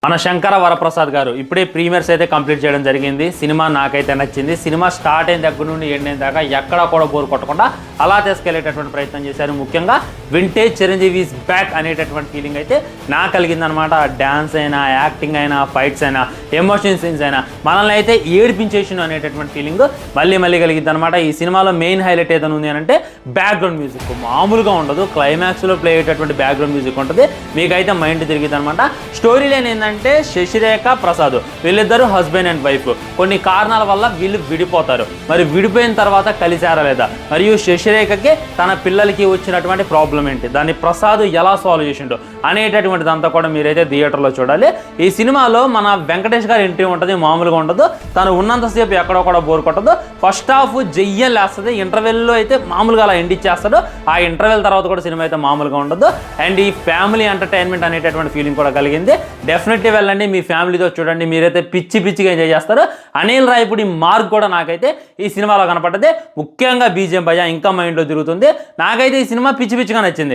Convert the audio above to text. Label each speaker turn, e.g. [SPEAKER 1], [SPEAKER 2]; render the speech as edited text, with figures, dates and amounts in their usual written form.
[SPEAKER 1] మన శంకర వరప్రసాద్ గారు ఇప్పుడే ప్రీమియర్స్ అయితే కంప్లీట్ చేయడం జరిగింది. సినిమా నాకైతే నచ్చింది. సినిమా స్టార్ట్ అయిన దగ్గర నుండి ఎండ్ అయిన దాకా ఎక్కడా కూడా బోర్ కొట్టకుండా అలా తీసుకెళ్లేటటువంటి ప్రయత్నం చేశారు. ముఖ్యంగా వింటేజ్ చిరంజీవి ఈజ్ బ్యాక్ అనేటటువంటి ఫీలింగ్ అయితే నాకు కలిగిందనమాట. డ్యాన్స్ అయినా, యాక్టింగ్ అయినా, ఫైట్స్ అయినా, ఎమోషన్ సీన్స్ అయినా మనల్ని అయితే ఏడిపించేసిన అనేటటువంటి ఫీలింగ్ మళ్ళీ కలిగింది అనమాట. ఈ సినిమాలో మెయిన్ హైలైట్ ఏదైనా ఉంది అంటే బ్యాక్గ్రౌండ్ మ్యూజిక్ మామూలుగా ఉండదు. క్లైమాక్స్లో ప్లే అయ్యేటటువంటి బ్యాక్గ్రౌండ్ మ్యూజిక్ ఉంటుంది. మీకైతే మైండ్ తిరిగింది అనమాట. స్టోరీ లైన్ అంటే శశిరేఖ ప్రసాద్ వీళ్ళిద్దరూ హస్బెండ్ అండ్ వైఫ్. కొన్ని కారణాల వల్ల వీళ్ళు విడిపోతారు. మరి విడిపోయిన తర్వాత కలిసారా లేదా, మరియు శశిరేఖకి తన పిల్లలకి వచ్చినటువంటి ప్రాబ్లం ఏంటి, దాన్ని ప్రసాద్ ఎలా సాల్వ్ చేసిండు అనేటటువంటిదంతా కూడా మీరైతే థియేటర్లో చూడాలి. ఈ సినిమాలో మన వెంకటేష్ గారి ఎంట్రీ ఉంటుంది. మామూలుగా ఉండదు. తను ఉన్నంతసేపు ఎక్కడో కూడా బోర్ కొట్టదు. ఫస్ట్ హాఫ్ జయ్యం లేస్తుంది. ఇంటర్వెల్లో అయితే మామూలుగా అలా ఎండ్ ఇచ్చేస్తాడు. ఆ ఇంటర్వెల్ తర్వాత కూడా సినిమా అయితే మామూలుగా ఉండదు. అండ్ ఈ ఫ్యామిలీ ఎంటర్టైన్మెంట్ అనేటటువంటి ఫీలింగ్ కూడా కలిగింది. డెఫినెట్లీ వెళ్ళండి, మీ ఫ్యామిలీతో చూడండి. మీరైతే పిచ్చిగా ఎంజాయ్ చేస్తారు. అనిల్ రావిపూడి మార్క్ కూడా నాకైతే ఈ సినిమాలో కనపడ్డది. ముఖ్యంగా బీజిఎం భయ ఇంకా మైండ్లో తిరుగుతుంది. నాకైతే ఈ సినిమా పిచ్చిగా నచ్చింది.